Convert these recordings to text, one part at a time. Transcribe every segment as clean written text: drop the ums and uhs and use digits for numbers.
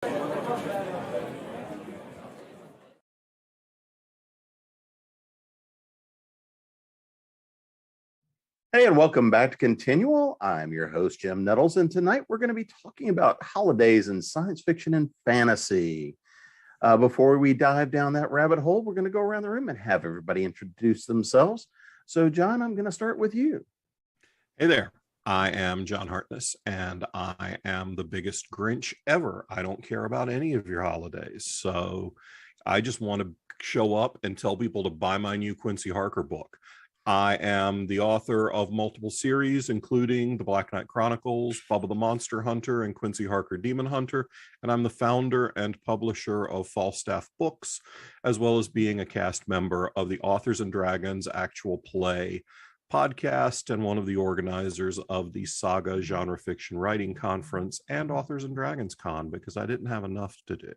Hey, and welcome back to Continual. I'm your host, Jim Nettles, and tonight we're going to be talking about holidays in science fiction and fantasy. Before we dive down that rabbit hole, we're going to go around the room and have everybody introduce themselves. So, John, I'm going to start with you. Hey there. I am John Hartness, and I am the biggest Grinch ever. I don't care about any of your holidays. So I just want to show up and tell people to buy my new Quincy Harker book. I am the author of multiple series, including the Black Knight Chronicles, Bubba the Monster Hunter, and Quincy Harker Demon Hunter. And I'm the founder and publisher of Falstaff Books, as well as being a cast member of the Authors and Dragons actual play podcast and one of the organizers of the Saga Genre Fiction Writing Conference and Authors and Dragons Con, because I didn't have enough to do.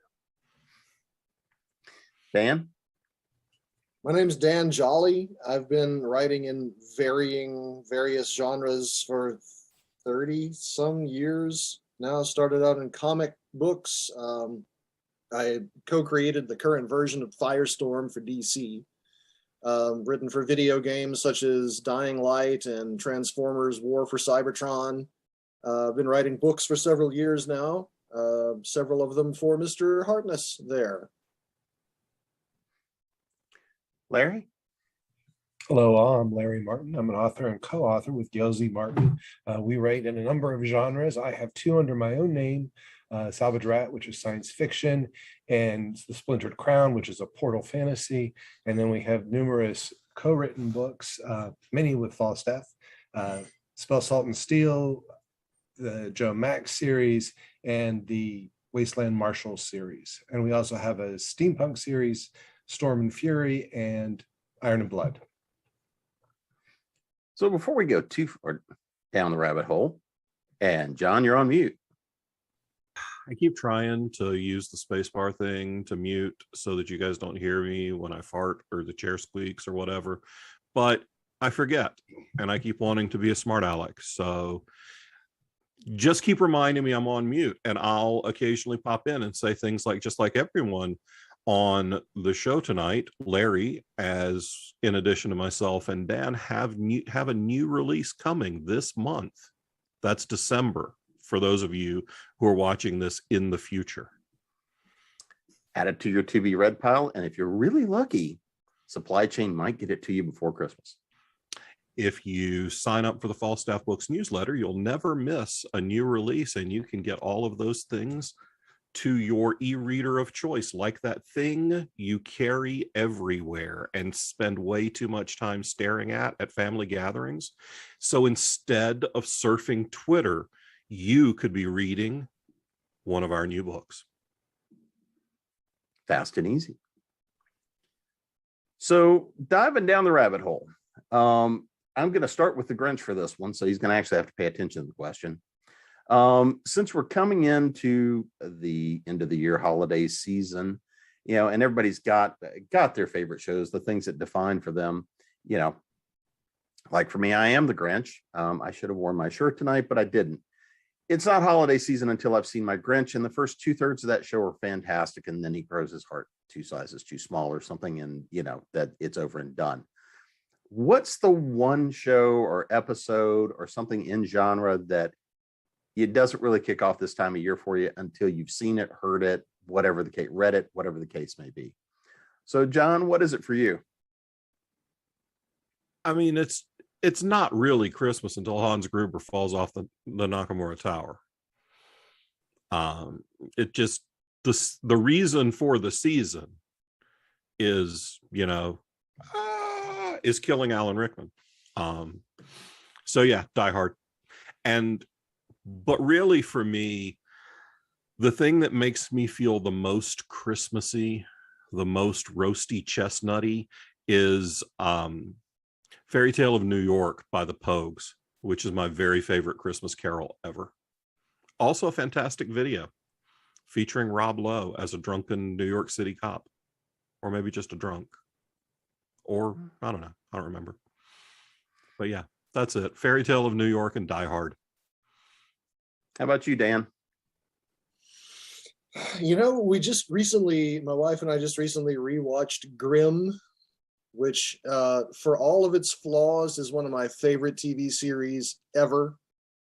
Dan? My name's Dan Jolley. I've been writing in various genres for 30-some years now. Started out in comic books. I co-created the current version of Firestorm for DC. Written for video games such as Dying Light and Transformers War for Cybertron. I've been writing books for several years now, several of them for Mr. Hartness there. Larry? Hello, all. I'm Larry Martin. I'm an author and co-author with Jolley Martin. We write in a number of genres. I have two under my own name, Salvage Rat, which is science fiction, and The Splintered Crown, which is a portal fantasy. And then we have numerous co-written books, many with Falstaff, Spell, Salt, and Steel, the Joe Max series, and the Wasteland Marshall series. And we also have a steampunk series, Storm and Fury, and Iron and Blood. So before we go too far down the rabbit hole, and John, you're on mute. I keep trying to use the spacebar thing to mute so that you guys don't hear me when I fart or the chair squeaks or whatever, but I forget, and I keep wanting to be a smart aleck. So just keep reminding me I'm on mute, and I'll occasionally pop in and say things like, just like everyone on the show tonight, Larry, as in addition to myself and Dan, have a new release coming this month. That's December, for those of you who are watching this in the future. Add it to your to be read pile, and if you're really lucky, Supply Chain might get it to you before Christmas. If you sign up for the Falstaff Books newsletter, you'll never miss a new release, and you can get all of those things to your e-reader of choice, like that thing you carry everywhere and spend way too much time staring at family gatherings. So instead of surfing Twitter, you could be reading one of our new books. Fast and easy. So diving down the rabbit hole, I'm going to start with the Grinch for this one, so he's going to actually have to pay attention to the question. Since we're coming into the end of the year holiday season, and everybody's got their favorite shows, the things that define for them, like for me, I am the Grinch. I should have worn my shirt tonight, but I didn't. It's not holiday season until I've seen my Grinch, and the first 2/3 of that show are fantastic, and then he grows his heart 2 sizes too small or something, and that it's over and done. What's the one show or episode or something in genre that it doesn't really kick off this time of year for you until you've seen it, heard it, whatever the case, read it, whatever the case may be? So, John, what is it for you? I mean, it's not really Christmas until Hans Gruber falls off the Nakamura Tower. It just, the reason for the season is, is killing Alan Rickman. So yeah, Die Hard. But really for me, the thing that makes me feel the most Christmassy, the most roasty chestnutty is Fairy Tale of New York by the Pogues, which is my very favorite Christmas carol ever. Also a fantastic video featuring Rob Lowe as a drunken New York City cop, or maybe just a drunk, or I don't know, I don't remember. But yeah, that's it. Fairy Tale of New York and Die Hard. How about you, Dan? We just recently, my wife and I just recently rewatched Grimm, which, for all of its flaws, is one of my favorite TV series ever.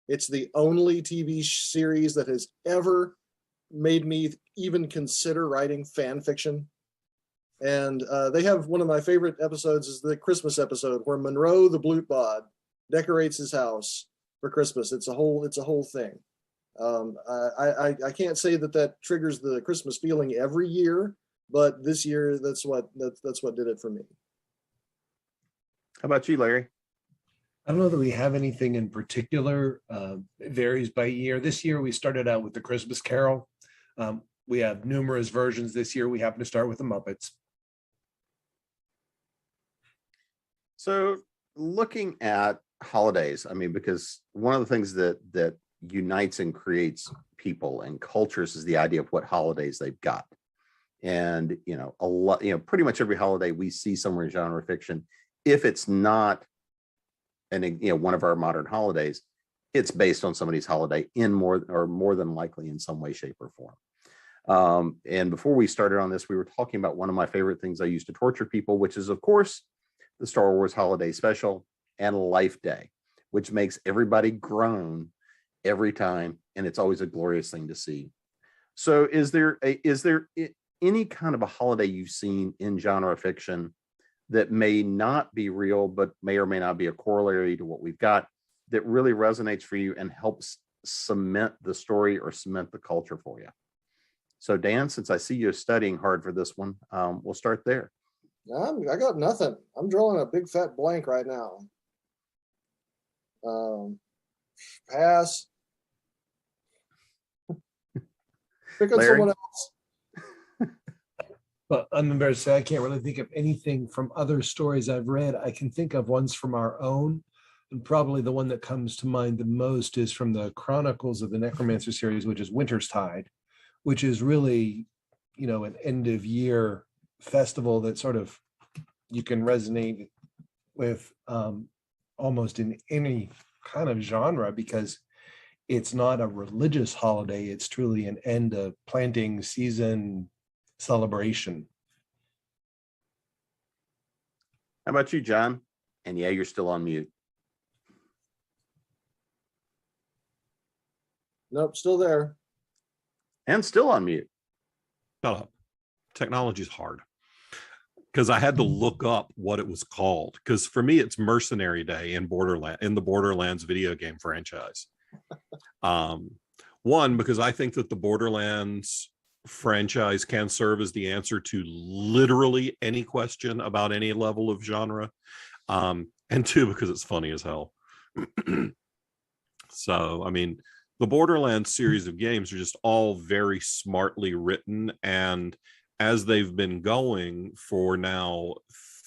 It's the only TV series that has ever made me even consider writing fan fiction. And they have one of my favorite episodes is the Christmas episode where Monroe the Blutbod decorates his house for Christmas. It's a whole thing. I can't say that triggers the Christmas feeling every year, but this year that's what did it for me. How about you, Larry? I don't know that we have anything in particular. It varies by year. This year we started out with the Christmas Carol. We have numerous versions this year. We happen to start with the Muppets. So looking at holidays, I mean, because one of the things that unites and creates people and cultures is the idea of what holidays they've got. And, a lot, pretty much every holiday we see somewhere in genre fiction, if it's not one of our modern holidays, it's based on somebody's holiday in more than likely in some way, shape, or form. And before we started on this, we were talking about one of my favorite things I used to torture people, which is, of course, the Star Wars Holiday Special and Life Day, which makes everybody groan every time, and it's always a glorious thing to see. So is there any kind of a holiday you've seen in genre fiction that may not be real, but may or may not be a corollary to what we've got, that really resonates for you and helps cement the story or cement the culture for you? So Dan, since I see you studying hard for this one, we'll start there. I got nothing. I'm drawing a big fat blank right now. Pass. Pick on Larry? someone else. But I'm embarrassed to say I can't really think of anything from other stories I've read. I can think of ones from our own, and probably the one that comes to mind the most is from the Chronicles of the Necromancer series, which is Winter's Tide, which is really, an end of year festival that sort of you can resonate with almost in any kind of genre, because it's not a religious holiday. It's truly an end of planting season celebration. How about you, John? And yeah, you're still on mute. Nope, still there. And still on mute. Shut up. Technology's hard. Because I had to look up what it was called. Because for me, it's Mercenary Day in the Borderlands video game franchise. One, because I think that the Borderlands franchise can serve as the answer to literally any question about any level of genre. And two, because it's funny as hell. So, I mean, the Borderlands series of games are just all very smartly written, and as they've been going for now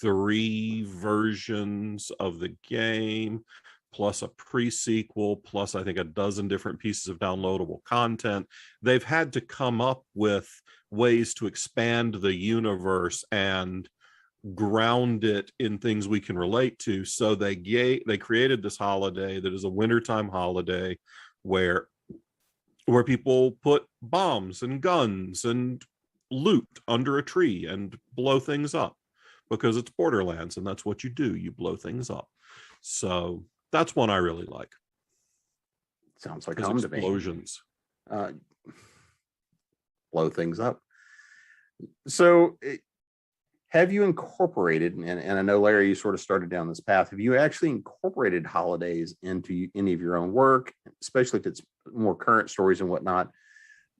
3 versions of the game, plus a pre-sequel, plus I think a dozen different pieces of downloadable content, they've had to come up with ways to expand the universe and ground it in things we can relate to. So they created this holiday that is a wintertime holiday where people put bombs and guns and loot under a tree and blow things up, because it's Borderlands and that's what you do. You blow things up. So that's one I really like. Sounds like home to me. Explosions. Blow things up. So have you incorporated, and I know Larry, you sort of started down this path, have you actually incorporated holidays into any of your own work, especially if it's more current stories and whatnot?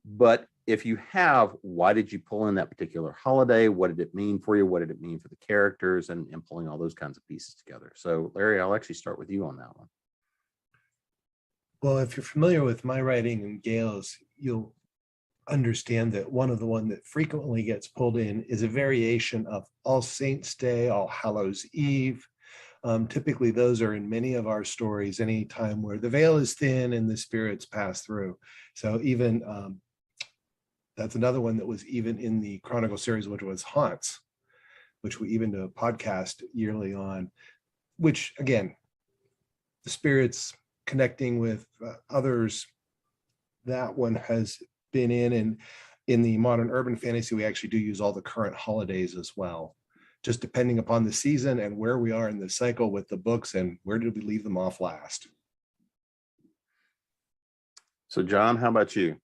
But if you have, why did you pull in that particular holiday? What did it mean for you? What did it mean for the characters, and pulling all those kinds of pieces together? So Larry, I'll actually start with you on that one. Well, if you're familiar with my writing and Gail's, you'll understand that one that frequently gets pulled in is a variation of All Saints Day, All Hallows Eve. Typically, those are in many of our stories, any time where the veil is thin and the spirits pass through. So even that's another one that was even in the Chronicle series, which was Haunts, which we even do a podcast yearly on, which again, the spirits connecting with others, that one has been in. And In the modern urban fantasy, we actually do use all the current holidays as well, just depending upon the season and where we are in the cycle with the books and where did we leave them off last. So, John, how about you?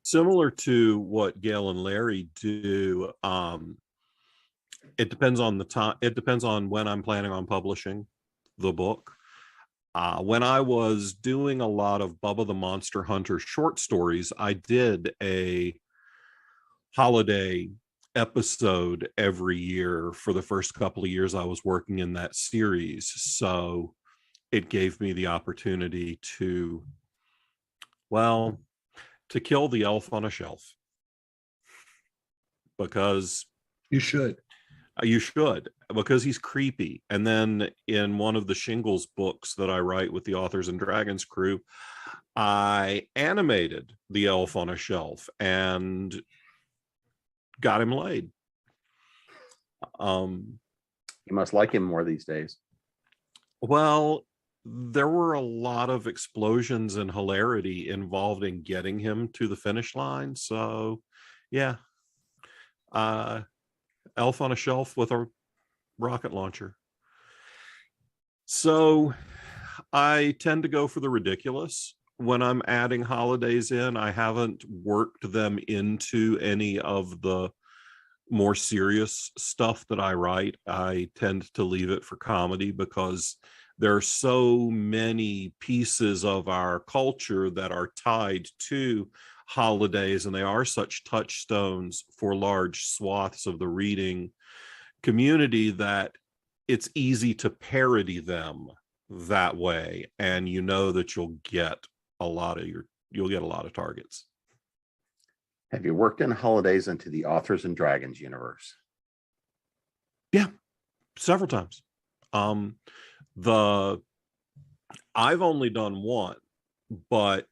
Similar to what Gail and Larry do, it depends on the time. It depends on when I'm planning on publishing the book. When I was doing a lot of Bubba the Monster Hunter short stories, I did a holiday episode every year for the first couple of years I was working in that series. So it gave me the opportunity to, well, to kill the elf on a shelf. Because you should, because he's creepy. And then in one of the Shingles books that I write with the Authors and Dragons crew, I animated the elf on a shelf and got him laid. You must like him more these days. Well, there were a lot of explosions and hilarity involved in getting him to the finish line. So, yeah. Elf on a shelf with a rocket launcher. So I tend to go for the ridiculous when I'm adding holidays in. I haven't worked them into any of the more serious stuff that I write. I tend to leave it for comedy because there are so many pieces of our culture that are tied to holidays, and they are such touchstones for large swaths of the reading community that it's easy to parody them that way, and you know that you'll get a lot of targets. Have you worked in holidays into the Authors and Dragons universe? Yeah, several times. I've only done one, but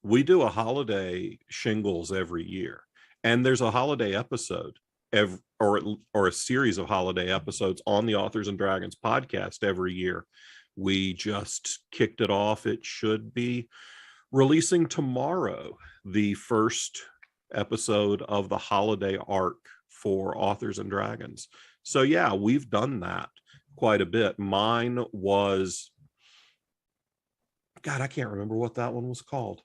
we do a holiday Shingles every year, and there's a holiday episode or a series of holiday episodes on the Authors and Dragons podcast every year. We just kicked it off. It should be releasing tomorrow, the first episode of the holiday arc for Authors and Dragons. So yeah, we've done that quite a bit. Mine was, God, I can't remember what that one was called.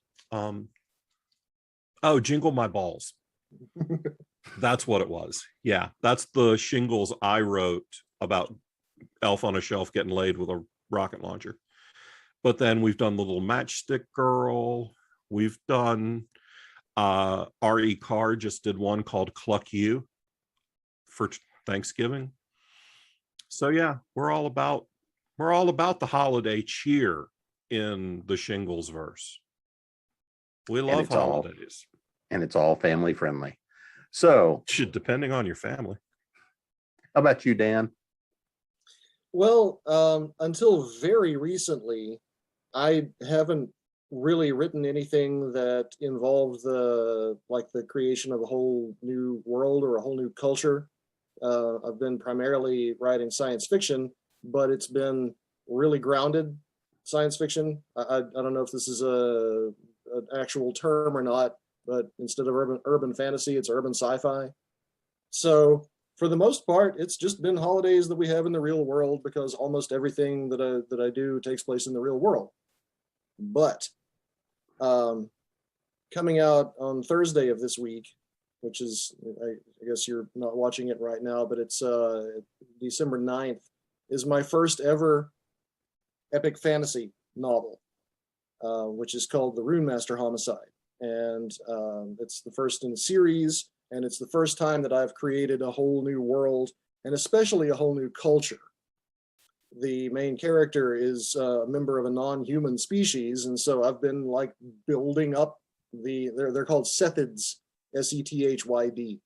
Jingle My Balls. That's what it was. Yeah, that's the Shingles I wrote about Elf on a Shelf getting laid with a rocket launcher. But then we've done the little matchstick girl. We've done R.E. Carr just did one called Cluck You for Thanksgiving. So yeah, we're all about the holiday cheer in the Shingles verse. We love holidays. And it's all family friendly. So, depending on your family. How about you, Dan? Well, until very recently, I haven't really written anything that involved the creation of a whole new world or a whole new culture. I've been primarily writing science fiction, but it's been really grounded science fiction. I don't know if this is an actual term or not, but instead of urban fantasy, it's urban sci-fi. So for the most part, it's just been holidays that we have in the real world, because almost everything that I do takes place in the real world. But coming out on Thursday of this week, which is, I guess you're not watching it right now, but it's December 9th, is my first ever epic fantasy novel, which is called The Runemaster Homicide. And it's the first in the series, and it's the first time that I've created a whole new world, and especially a whole new culture. The main character is a member of a non-human species, and so I've been building up they're called Sethids, Sethyd,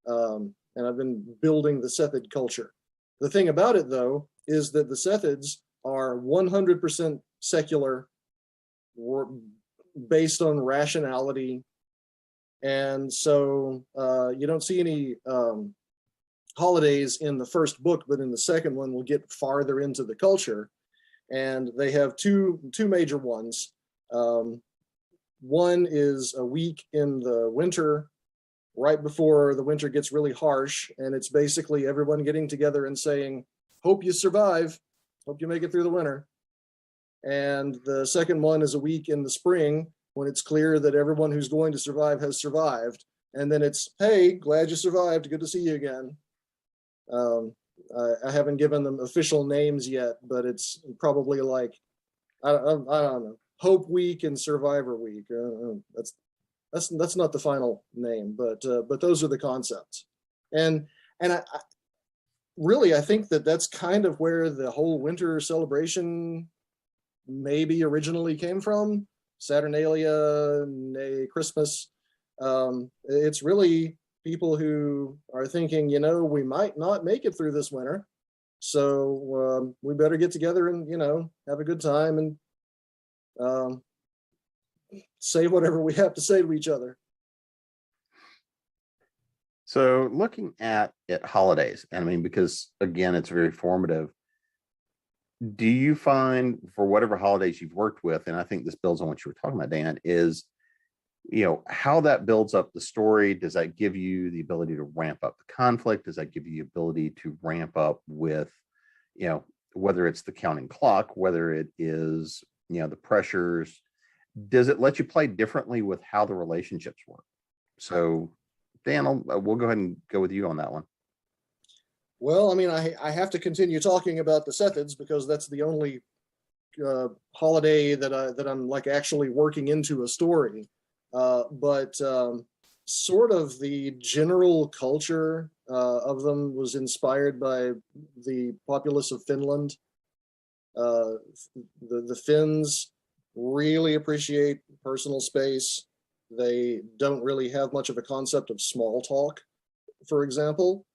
and I've been building the Sethid culture. The thing about it, though, is that the Sethids are 100% secular, based on rationality, and so you don't see any holidays in the first book, but in the second one we'll get farther into the culture, and they have two major ones. One is a week in the winter, right before the winter gets really harsh, and it's basically everyone getting together and saying, "Hope you survive. Hope you make it through the winter." And the second one is a week in the spring when it's clear that everyone who's going to survive has survived. And then it's, "Hey, glad you survived. Good to see you again." I haven't given them official names yet, but it's probably like, I don't know, Hope Week and Survivor Week. That's not the final name, but those are the concepts. And I really, I think that's kind of where the whole winter celebration maybe originally came from. Saturnalia, Christmas. It's really people who are thinking, we might not make it through this winter, so we better get together and have a good time and say whatever we have to say to each other. So looking at holidays, and I mean, because again, it's very formative. Do you find, for whatever holidays you've worked with, and I think this builds on what you were talking about, Dan, is how that builds up the story? Does that give you the ability to ramp up the conflict? Does that give you the ability to ramp up with, whether it's the counting clock, whether it is, the pressures? Does it let you play differently with how the relationships work? So, Dan, we'll go ahead and go with you on that one. Well, I mean, I have to continue talking about the Sethids because that's the only holiday that I'm like actually working into a story. But sort of the general culture of them was inspired by the populace of Finland. The Finns really appreciate personal space. They don't really have much of a concept of small talk, for example.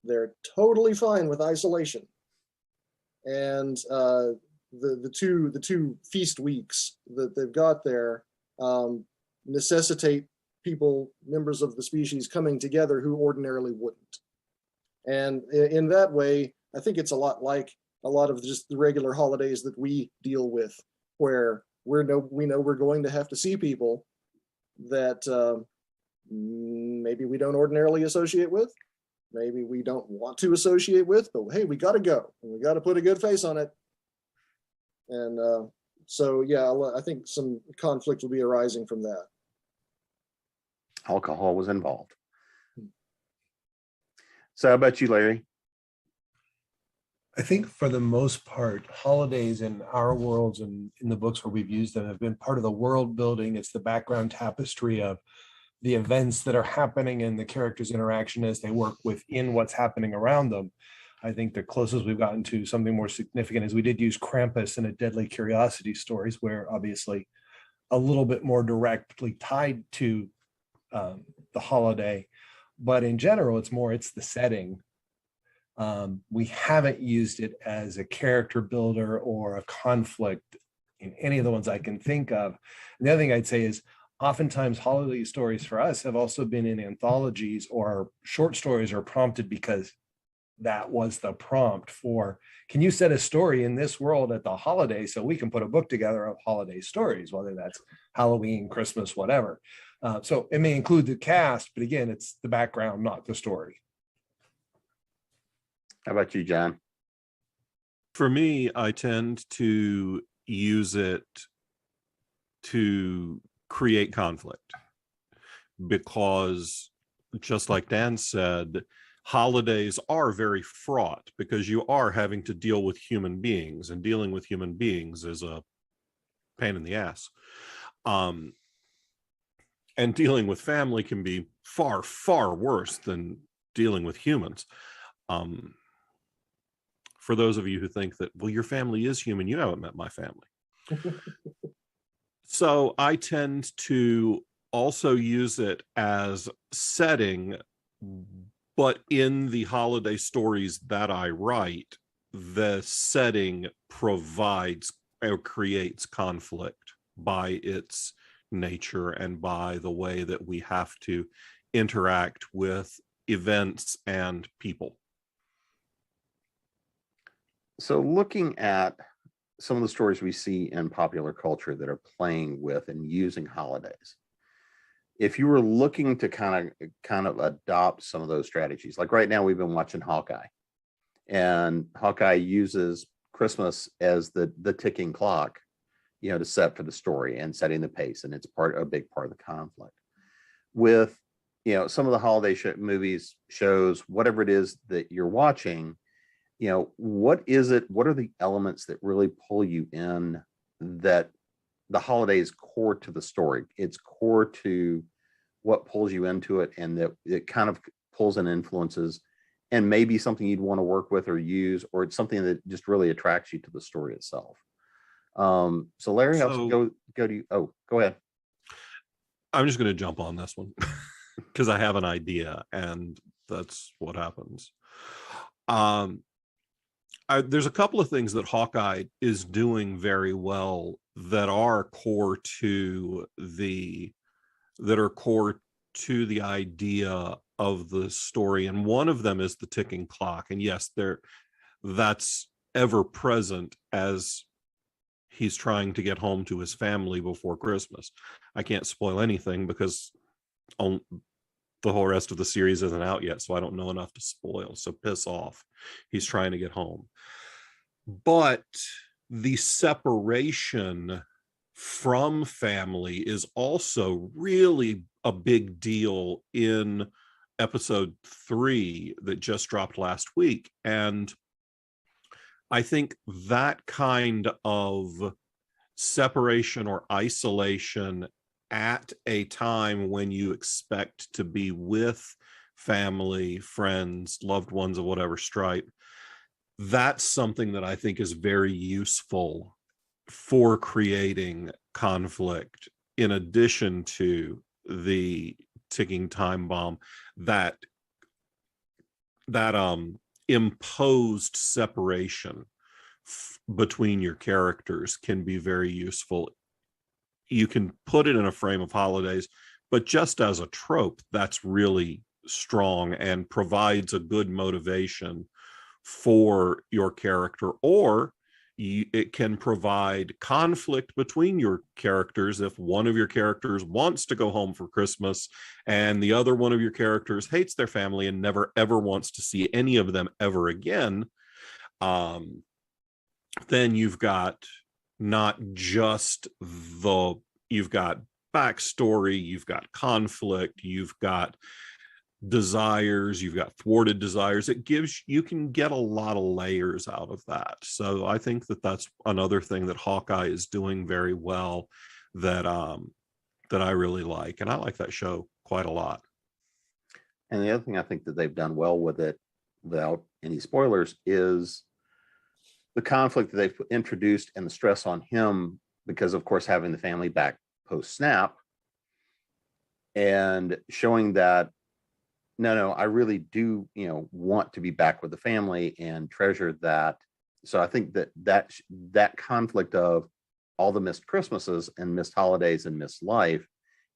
They're totally fine with isolation. And the two feast weeks that they've got there necessitate people, members of the species, coming together who ordinarily wouldn't. And in that way, I think it's a lot like a lot of just the regular holidays that we deal with, where we know we're going to have to see people that maybe we don't ordinarily associate with, maybe we don't want to associate with, but hey, we got to go and we got to put a good face on it. And so, yeah, I think some conflict will be arising from that. Alcohol was involved. So how about you, Larry? I think for the most part, holidays in our worlds and in the books where we've used them have been part of the world building. It's the background tapestry of the events that are happening and the characters' interaction as they work within what's happening around them. I think the closest we've gotten to something more significant is we did use Krampus in a Deadly Curiosity stories, where obviously a little bit more directly tied to the holiday. But in general, it's the setting. We haven't used it as a character builder or a conflict in any of the ones I can think of. And the other thing I'd say is oftentimes holiday stories for us have also been in anthologies, or short stories are prompted because that was the prompt for, can you set a story in this world at the holiday so we can put a book together of holiday stories, whether that's Halloween, Christmas, whatever. So it may include the cast, but again, it's the background, not the story. How about you, John? For me, I tend to use it to create conflict because, just like Dan said, holidays are very fraught because you are having to deal with human beings, and dealing with human beings is a pain in the ass. And dealing with family can be far, far worse than dealing with humans. For those of you who think that, well, your family is human, you haven't met my family. So I tend to also use it as setting, but in the holiday stories that I write, the setting provides or creates conflict by its nature and by the way that we have to interact with events and people. So looking at some of the stories we see in popular culture that are playing with and using holidays. If you were looking to kind of adopt some of those strategies, like right now we've been watching Hawkeye, and Hawkeye uses Christmas as the ticking clock, to set for the story and setting the pace, and it's a big part of the conflict. With some of the holiday movies, shows, whatever it is that you're watching, what are the elements that really pull you in, that the holiday is core to the story, it's core to what pulls you into it, and that it kind of pulls and influences, and maybe something you'd want to work with or use, or it's something that just really attracts you to the story itself. So Larry, I'll go to you. Oh, go ahead. I'm just going to jump on this one because I have an idea, and that's what happens. There's a couple of things that Hawkeye is doing very well that are core to the idea of the story, and one of them is the ticking clock. And yes, that's ever present as he's trying to get home to his family before Christmas. I can't spoil anything because the whole rest of the series isn't out yet, so I don't know enough to spoil, so piss off. He's trying to get home. But the separation from family is also really a big deal in episode 3 that just dropped last week. And I think that kind of separation or isolation at a time when you expect to be with family, friends, loved ones of whatever stripe, that's something that I think is very useful for creating conflict, in addition to the ticking time bomb. That imposed separation between your characters can be very useful. You can put it in a frame of holidays, but just as a trope, that's really strong and provides a good motivation for your character. Or it can provide conflict between your characters. If one of your characters wants to go home for Christmas and the other one of your characters hates their family and never ever wants to see any of them ever again, then you've got not just you've got backstory, you've got conflict, you've got desires, you've got thwarted desires. You can get a lot of layers out of that. So I think that that's another thing that Hawkeye is doing very well, that I really like, and I like that show quite a lot. And the other thing I think that they've done well with it, without any spoilers, is the conflict that they've introduced and the stress on him, because of course having the family back post snap, and showing that no, I really do, want to be back with the family and treasure that. So I think that conflict of all the missed Christmases and missed holidays and missed life,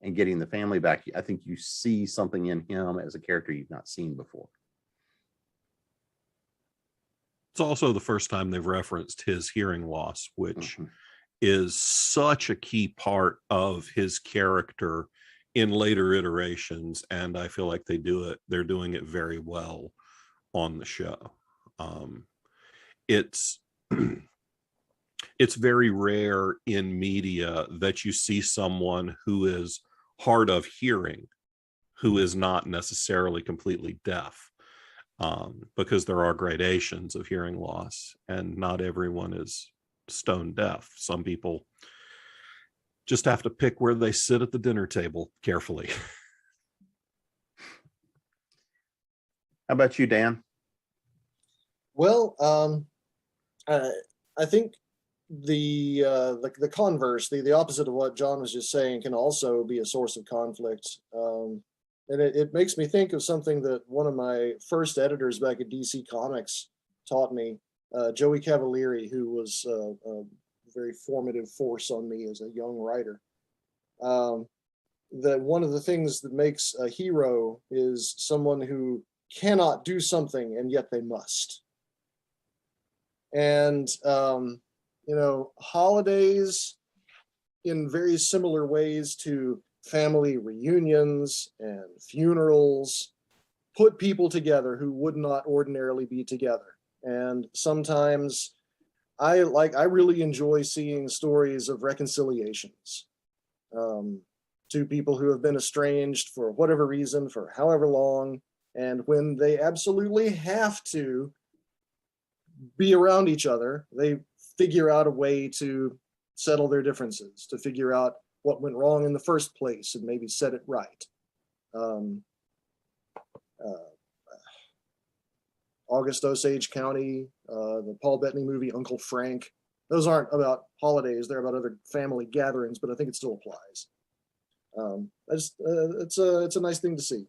and getting the family back, I think you see something in him as a character you've not seen before. It's also the first time they've referenced his hearing loss, which is such a key part of his character in later iterations, and I feel like they're doing it very well on the show. It's very rare in media that you see someone who is hard of hearing who is not necessarily completely deaf, because there are gradations of hearing loss, and not everyone is stone deaf. Some people just have to pick where they sit at the dinner table carefully. How about you, Dan? Well, I think the converse, the opposite of what John was just saying, can also be a source of conflict. And it makes me think of something that one of my first editors back at DC Comics taught me, Joey Cavalieri, who was a very formative force on me as a young writer. That one of the things that makes a hero is someone who cannot do something and yet they must. And holidays in very similar ways to family reunions and funerals put people together who would not ordinarily be together. And sometimes I really enjoy seeing stories of reconciliations. To people who have been estranged for whatever reason, for however long, and when they absolutely have to be around each other, they figure out a way to settle their differences, to figure out what went wrong in the first place and maybe set it right. August Osage County, the Paul Bettany movie Uncle Frank. Those aren't about holidays; they're about other family gatherings, but I think it still applies. It's a nice thing to see.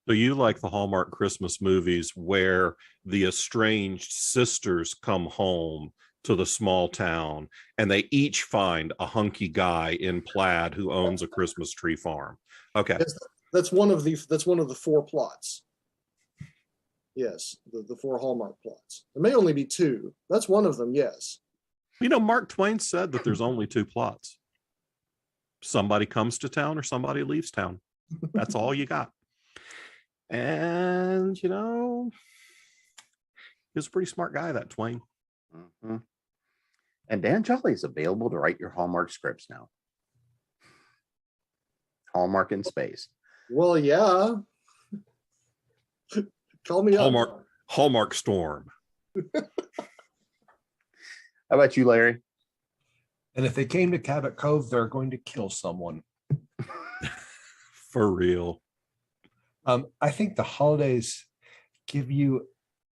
So you like the Hallmark Christmas movies where the estranged sisters come home to the small town and they each find a hunky guy in plaid who owns a Christmas tree farm. Okay. That's one of the four plots. Yes, the four Hallmark plots. There may only be two. That's one of them, yes. Mark Twain said that there's only two plots. Somebody comes to town or somebody leaves town. That's all you got. And, he was a pretty smart guy, that Twain. Mm-hmm. And Dan Jolley is available to write your Hallmark scripts now. Hallmark in space. Well, yeah. Call me up. Hallmark Storm. How about you, Larry? And if they came to Cabot Cove, they're going to kill someone. For real. I think the holidays give you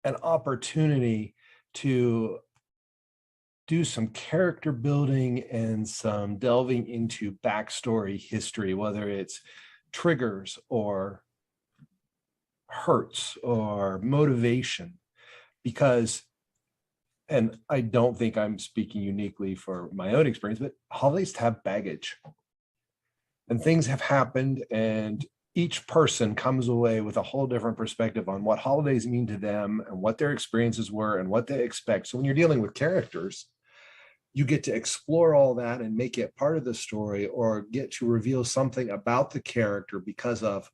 an opportunity to do some character building and some delving into backstory history, whether it's triggers or hurts or motivation, because, and I don't think I'm speaking uniquely for my own experience, but holidays have baggage and things have happened, and each person comes away with a whole different perspective on what holidays mean to them and what their experiences were and what they expect. So when you're dealing with characters, you get to explore all that and make it part of the story, or get to reveal something about the character because of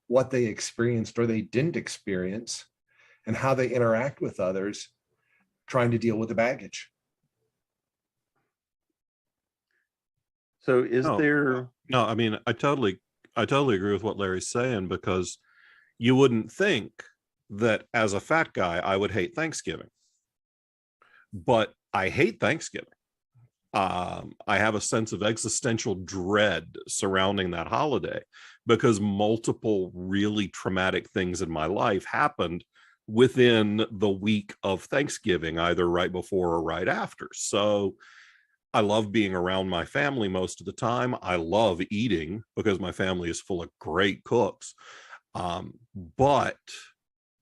what they experienced or they didn't experience, and how they interact with others, trying to deal with the baggage. So is there... No, I mean, I totally agree with what Larry's saying, because you wouldn't think that as a fat guy, I would hate Thanksgiving. But I hate Thanksgiving. I have a sense of existential dread surrounding that holiday, because multiple really traumatic things in my life happened within the week of Thanksgiving, either right before or right after. So I love being around my family most of the time. I love eating because my family is full of great cooks. But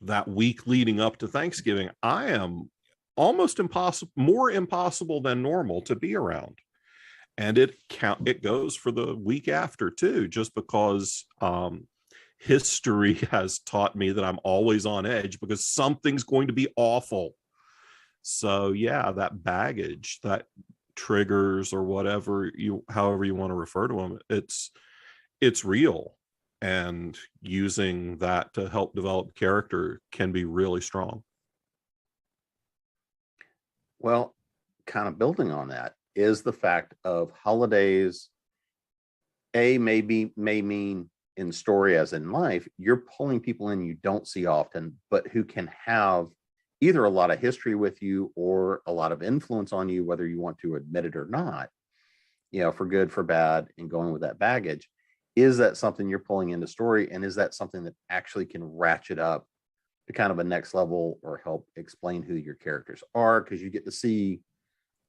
that week leading up to Thanksgiving, I am almost more impossible than normal to be around. And it goes for the week after too, just because history has taught me that I'm always on edge because something's going to be awful. So yeah, that baggage, that triggers, or however you want to refer to them, it's real, and using that to help develop character can be really strong. Well, kind of building on that is the fact of holidays may mean in story as in life, you're pulling people in you don't see often, but who can have either a lot of history with you or a lot of influence on you, whether you want to admit it or not, for good, for bad, and going with that baggage. Is that something you're pulling into story? And is that something that actually can ratchet up to kind of a next level or help explain who your characters are? Because you get to see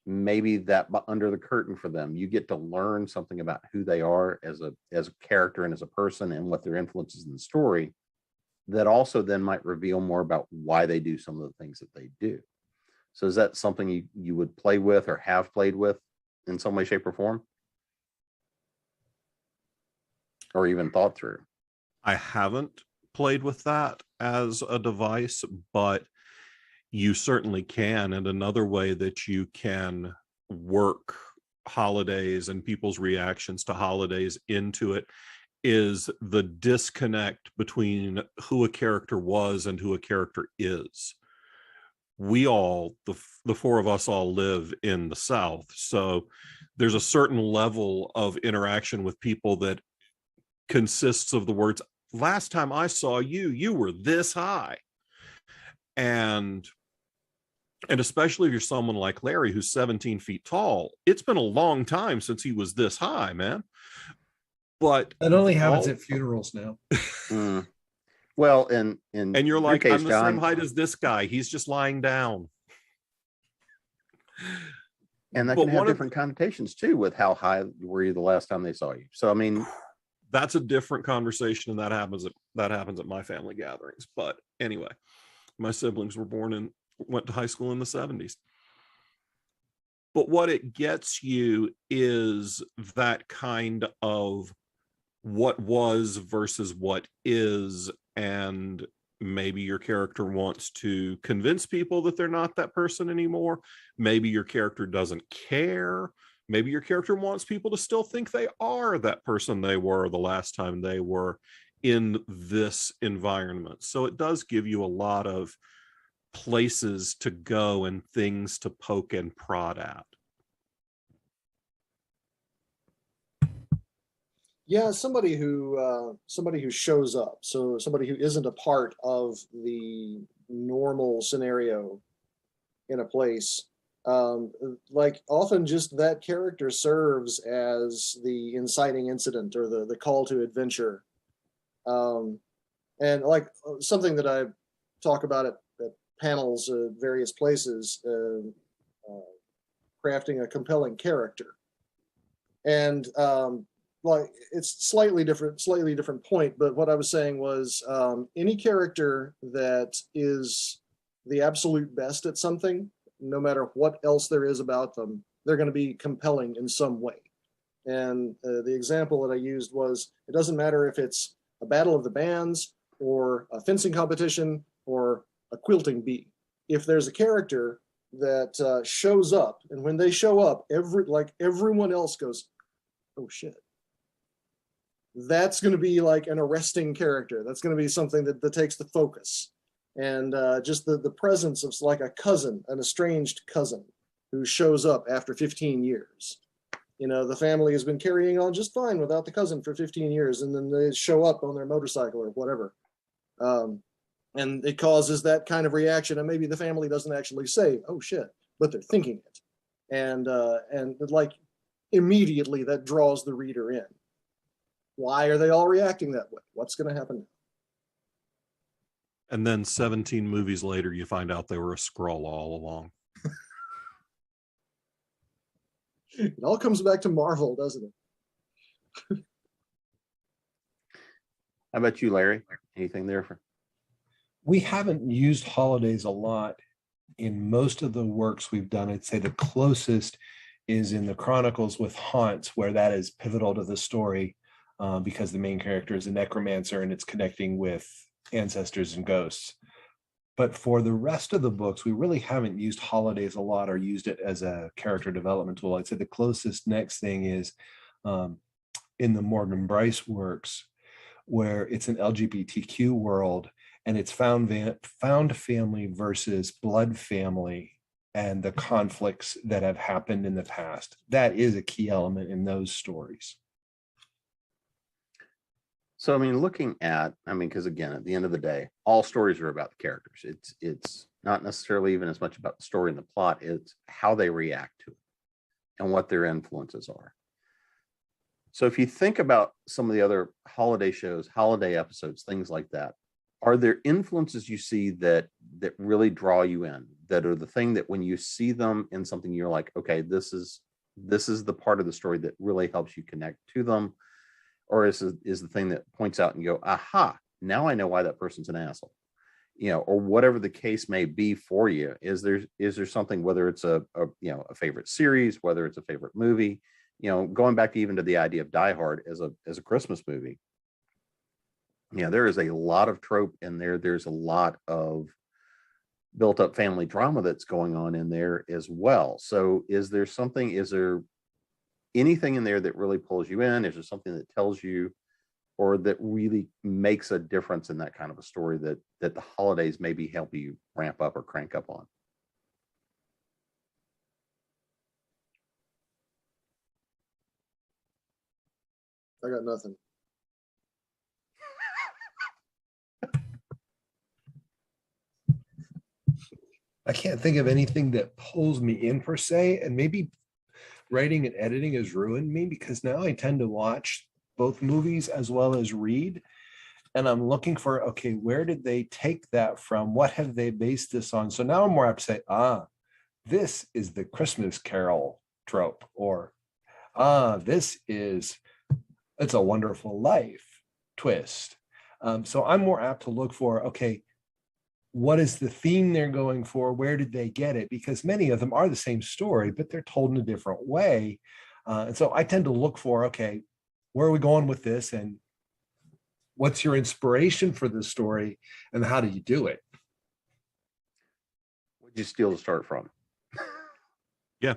maybe that under the curtain for them. You get to learn something about who they are as a character and as a person, and what their influences in the story, that also then might reveal more about why they do some of the things that they do. So is that something you would play with or have played with in some way, shape, or form? Or even thought through? I haven't played with that as a device, but you certainly can. And another way that you can work holidays and people's reactions to holidays into it is the disconnect between who a character was and who a character is. We all, the four of us all live in the South. So there's a certain level of interaction with people that consists of the words, last time I saw you, you were this high. And especially if you're someone like Larry, who's 17 feet tall, it's been a long time since he was this high, man. But That only happens at funerals now. Well, in and you're like, I'm the same height as this guy. He's just lying down. And that can have different connotations too, with how high were you the last time they saw you. So I mean, that's a different conversation, and that happens at my family gatherings. But anyway, my siblings were born and went to high school in the 70s. But what it gets you is that kind of what was versus what is, and maybe your character wants to convince people that they're not that person anymore. Maybe your character doesn't care. Maybe your character wants people to still think they are that person they were the last time they were in this environment. So it does give you a lot of places to go and things to poke and prod at. Yeah, somebody who shows up, so somebody who isn't a part of the normal scenario in a place. Like often just that character serves as the inciting incident or the call to adventure. And like something that I talk about at panels at various places, crafting a compelling character. And like it's slightly different point, but what I was saying was any character that is the absolute best at something, no matter what else there is about them, they're going to be compelling in some way. And the example that I used was, it doesn't matter if it's a battle of the bands or a fencing competition or a quilting bee. If there's a character that shows up, and when they show up, everyone else goes, oh shit. That's going to be like an arresting character. That's going to be something that takes the focus. And just the presence of like a cousin, an estranged cousin who shows up after 15 years. You know, the family has been carrying on just fine without the cousin for 15 years, and then they show up on their motorcycle or whatever. And it causes that kind of reaction, and maybe the family doesn't actually say, oh shit, but they're thinking it. And like immediately that draws the reader in. Why are they all reacting that way? What's going to happen? And then 17 movies later, you find out they were a scroll all along. It all comes back to Marvel, doesn't it? How about you, Larry? Anything there for? We haven't used holidays a lot in most of the works we've done. I'd say the closest is in the Chronicles with Haunts, where that is pivotal to the story because the main character is a necromancer and it's connecting with ancestors and ghosts. But for the rest of the books, we really haven't used holidays a lot or used it as a character development tool. I'd say the closest next thing is in the Morgan Bryce works, where it's an LGBTQ world and it's found family versus blood family and the conflicts that have happened in the past. That is a key element in those stories. So, I mean, because again, at the end of the day, all stories are about the characters. It's not necessarily even as much about the story and the plot, it's how they react to it and what their influences are. So if you think about some of the other holiday shows, holiday episodes, things like that, are there influences you see that really draw you in, that are the thing that when you see them in something, you're like, okay, this is the part of the story that really helps you connect to them? Or is the thing that points out and you go, aha, now I know why that person's an asshole, or whatever the case may be for you? Is there something, whether it's a favorite series, whether it's a favorite movie, going back even to the idea of Die Hard as a Christmas movie? There is a lot of trope in there. There's a lot of built up family drama that's going on in there as well. So is there anything in there that really pulls you in? Is there something that tells you or that really makes a difference in that kind of a story that the holidays maybe help you ramp up or crank up on? I got nothing. I can't think of anything that pulls me in per se, and maybe writing and editing has ruined me because now I tend to watch both movies as well as read, and I'm looking for, okay, where did they take that from? What have they based this on? So now I'm more apt to say, this is the Christmas Carol trope, or this is It's a Wonderful Life twist. So I'm more apt to look for, okay, what is the theme they're going for? Where did they get it? Because many of them are the same story, but they're told in a different way. And so I tend to look for, okay, where are we going with this? And what's your inspiration for this story? And how do you do it? What'd you steal to start from? Yeah.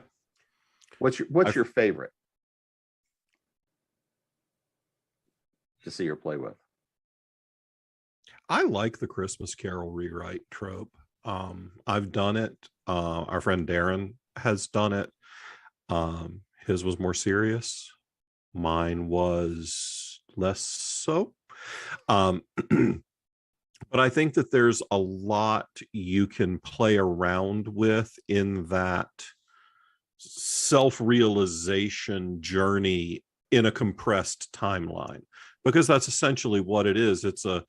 What's your favorite to see or play with? I like the Christmas Carol rewrite trope. I've done it. Our friend Darren has done it. His was more serious. Mine was less so. But I think that there's a lot you can play around with in that self-realization journey in a compressed timeline, because that's essentially what it is. It's a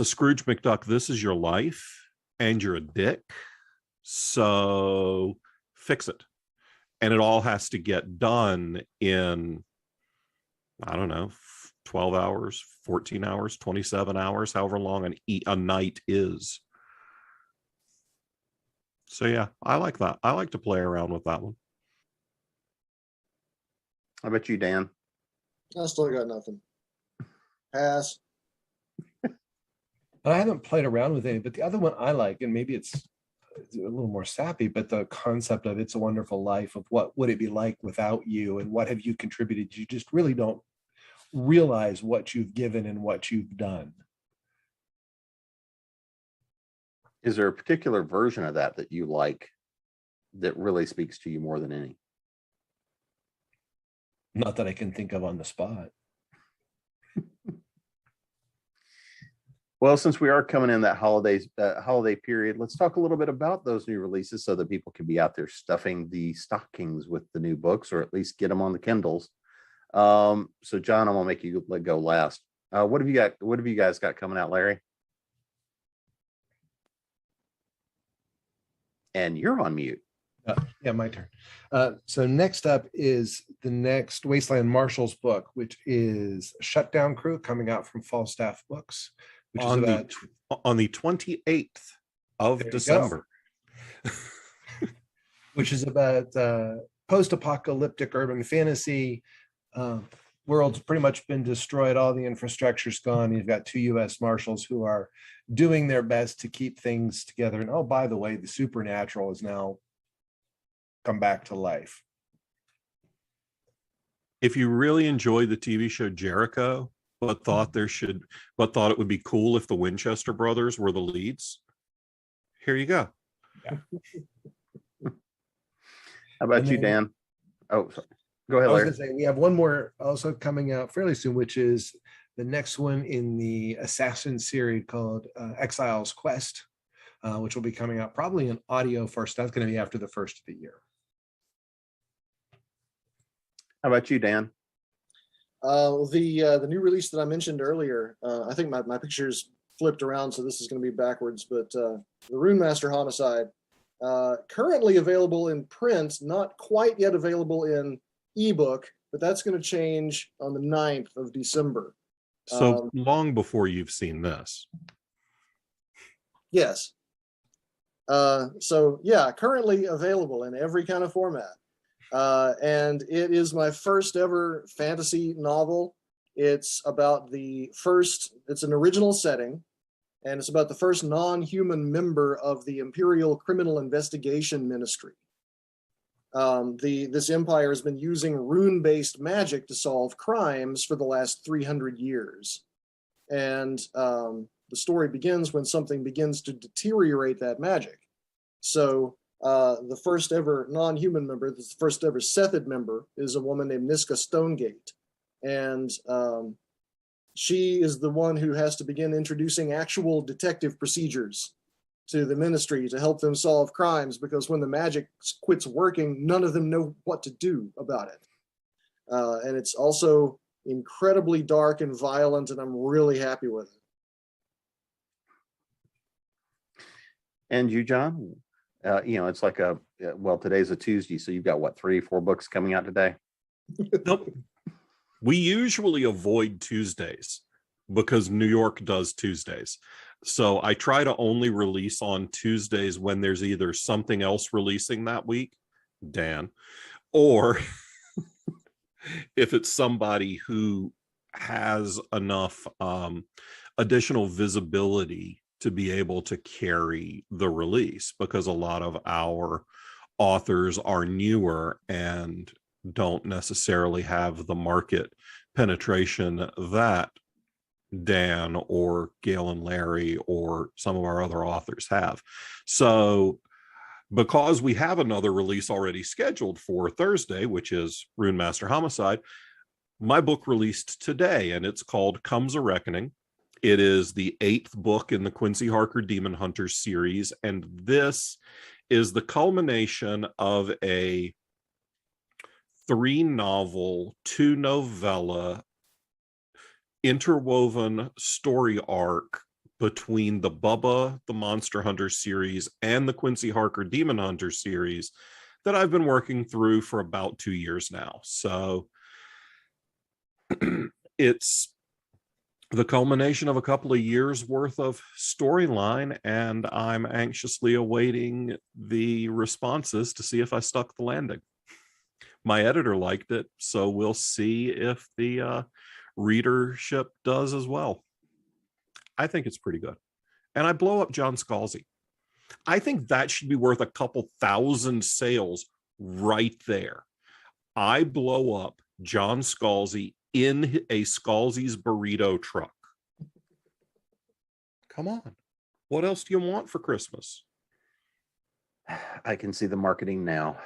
Scrooge McDuck, this is your life and you're a dick, so fix it. And it all has to get done in, I don't know, 12 hours, 14 hours, 27 hours, however long a night is. So yeah, I like that. I like to play around with that one. How about you, Dan? I still got nothing. Pass. I haven't played around with any, but the other one I like, and maybe it's a little more sappy, but the concept of It's a Wonderful Life, of what would it be like without you and what have you contributed? You just really don't realize what you've given and what you've done. Is there a particular version of that you like that really speaks to you more than any? Not that I can think of on the spot. Well, since we are coming in that holiday period, let's talk a little bit about those new releases so that people can be out there stuffing the stockings with the new books, or at least get them on the Kindles. So John, I'm gonna make you go last. What have you got? What have you guys got coming out, Larry? And you're on mute. Yeah, my turn. So next up is the next Wasteland Marshals book, which is Shutdown Crew, coming out from Falstaff Books, which on is about on the 28th of December. Which is about post-apocalyptic urban fantasy. World's pretty much been destroyed. All the infrastructure's gone. You've got two U.S. Marshals who are doing their best to keep things together. And oh, by the way, the supernatural has now come back to life. If you really enjoyed the TV show Jericho, but thought it would be cool if the Winchester brothers were the leads, here you go. Yeah. How about you, Dan? Oh, sorry. Go ahead, I was Larry. going to say, we have one more also coming out fairly soon, which is the next one in the Assassin series called Exile's Quest, which will be coming out probably in audio first. That's going to be after the first of the year. How about you, Dan? The new release that I mentioned earlier, I think my picture's flipped around, so this is going to be backwards, but the Runemaster Homicide, currently available in print, not quite yet available in ebook, but that's going to change on the 9th of December. So long before you've seen this. Yes. So yeah, currently available in every kind of format. And it is my first ever fantasy novel. It's about it's an original setting, and it's about the first non-human member of the Imperial Criminal Investigation Ministry. This empire has been using rune-based magic to solve crimes for the last 300 years. And the story begins when something begins to deteriorate that magic. So the first ever non-human member, the first ever Sethid member, is a woman named Niska Stonegate. And she is the one who has to begin introducing actual detective procedures to the ministry to help them solve crimes, because when the magic quits working, none of them know what to do about it. And it's also incredibly dark and violent, and I'm really happy with it. And you, John? It's like today's a Tuesday, so you've got what, 3-4 books coming out today? Nope. We usually avoid Tuesdays because New York does Tuesdays. So I try to only release on Tuesdays when there's either something else releasing that week, Dan, or if it's somebody who has enough additional visibility to be able to carry the release, because a lot of our authors are newer and don't necessarily have the market penetration that Dan or Gail and Larry or some of our other authors have. So because we have another release already scheduled for Thursday, which is Rune Master Homicide, my book released today, and it's called Comes a Reckoning. It is the 8th book in the Quincy Harker Demon Hunters series, and this is the culmination of a 3-novel, 2-novella interwoven story arc between the Bubba the Monster Hunter series and the Quincy Harker Demon Hunter series that I've been working through for about 2 years now. So it's the culmination of a couple of years worth of storyline, and I'm anxiously awaiting the responses to see if I stuck the landing. My editor liked it, so we'll see if the readership does as well. I think it's pretty good. And I blow up John Scalzi. I think that should be worth a couple thousand sales right there. I blow up John Scalzi in a Scalzi's burrito truck. Come on. What else do you want for Christmas? I can see the marketing now.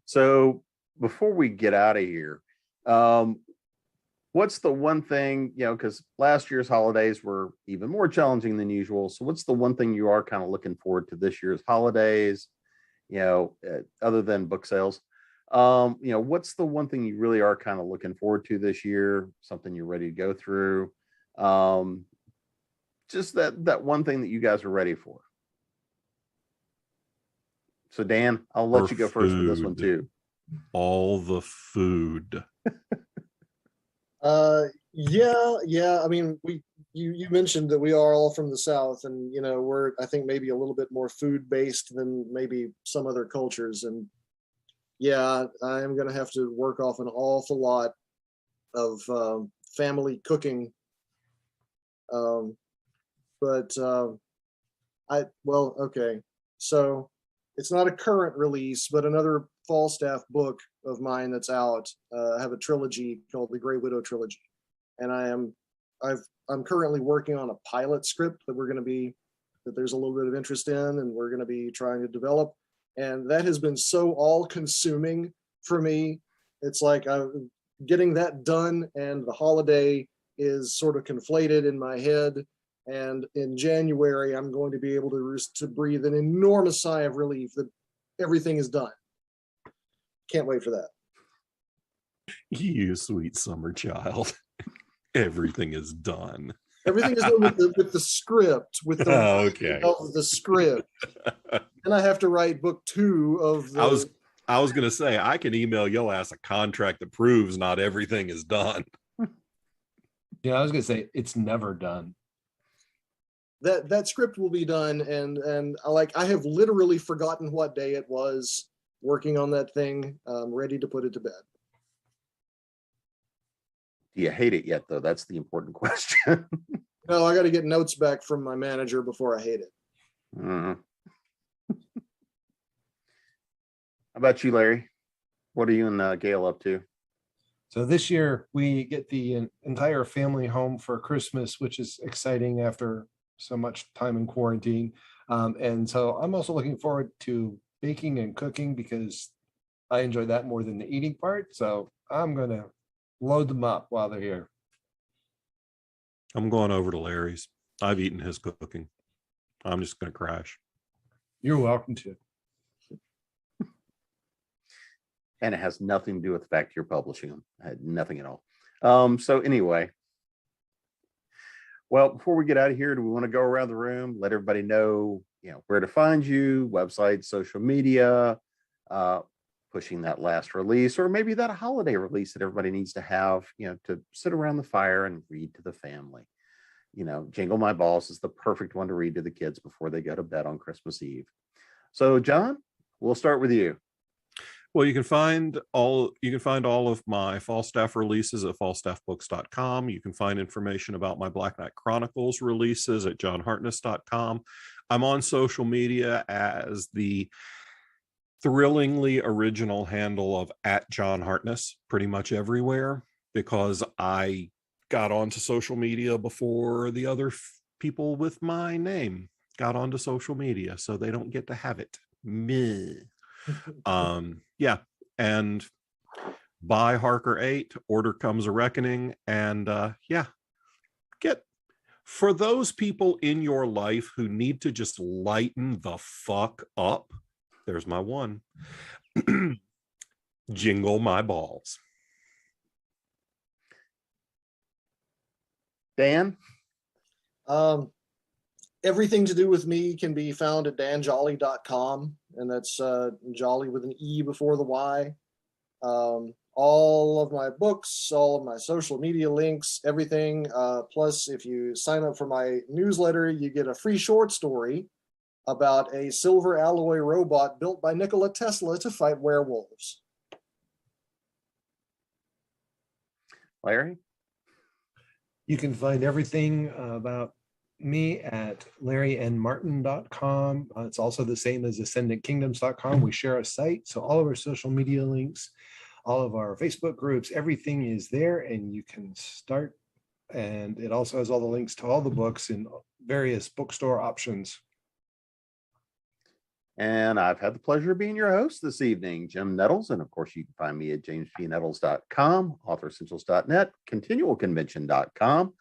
So before we get out of here, what's the one thing, because last year's holidays were even more challenging than usual. So what's the one thing you are kind of looking forward to this year's holidays, other than book sales? What's the one thing you really are kind of looking forward to this year? Something you're ready to go through? Just that one thing that you guys are ready for. So Dan, I'll let you go first with this one too. All the food. Yeah. I mean, you mentioned that we are all from the South, and we're, I think, maybe a little bit more food based than maybe some other cultures. And yeah, I'm gonna have to work off an awful lot of family cooking. Okay. So it's not a current release, but another Falstaff book of mine that's out. I have a trilogy called the Grey Widow Trilogy, and I'm currently working on a pilot script that there's a little bit of interest in, and we're going to be trying to develop. And that has been so all-consuming for me. It's like I'm getting that done, and the holiday is sort of conflated in my head. And in January, I'm going to be able to breathe an enormous sigh of relief that everything is done. Can't wait for that. You sweet summer child. Everything is done. Everything is done with the script, with the script. And I have to write book 2 of the... I was going to say, I can email your ass a contract that proves not everything is done. Yeah, I was going to say, it's never done. That script will be done, and I have literally forgotten what day it was working on that thing. I'm ready to put it to bed. Do you hate it yet, though? That's the important question. No, I got to get notes back from my manager before I hate it. How about you, Larry? What are you and Gail up to? So this year we get the entire family home for Christmas, which is exciting after so much time in quarantine. And so I'm also looking forward to baking and cooking because I enjoy that more than the eating part. So I'm going to load them up while they're here. I'm going over to Larry's. I've eaten his cooking. I'm just going to crash. You're welcome to. And it has nothing to do with the fact you're publishing them. Nothing at all. So anyway, well, before we get out of here, do we want to go around the room, let everybody know, where to find you, website, social media, pushing that last release, or maybe that holiday release that everybody needs to have, to sit around the fire and read to the family. Jingle My Balls is the perfect one to read to the kids before they go to bed on Christmas Eve. So, John, we'll start with you. Well, you can find all of my Falstaff releases at falstaffbooks.com. You can find information about my Black Knight Chronicles releases at johnhartness.com. I'm on social media as the thrillingly original handle of @JohnHartness pretty much everywhere, because I got onto social media before the other people with my name got onto social media, so they don't get to have it. Meh. Yeah, and buy Harker 8, Order Comes a Reckoning, and get, for those people in your life who need to just lighten the fuck up, there's my one. Jingle My Balls. Dan? Everything to do with me can be found at danjolley.com, and that's Jolley with an E before the Y. All of my books, all of my social media links, everything. Plus, if you sign up for my newsletter, you get a free short story about a silver alloy robot built by Nikola Tesla to fight werewolves. Larry? You can find everything about me at larrynmartin.com. It's also the same as ascendantkingdoms.com. We share a site, so all of our social media links, all of our Facebook groups, everything is there, and you can start. And it also has all the links to all the books in various bookstore options. And I've had the pleasure of being your host this evening, Jim Nettles. And of course, you can find me at jamespnettles.com, authoressentials.net, continualconvention.com.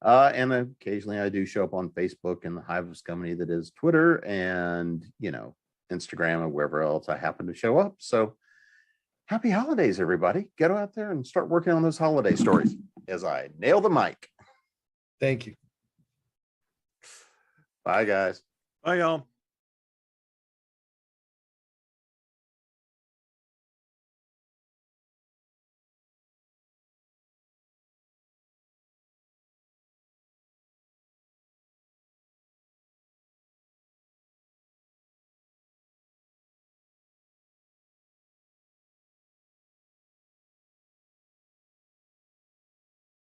And occasionally I do show up on Facebook and the hive of scummy that is Twitter and, Instagram and wherever else I happen to show up. So happy holidays, everybody. Get out there and start working on those holiday stories as I nail the mic. Thank you. Bye, guys. Bye, y'all.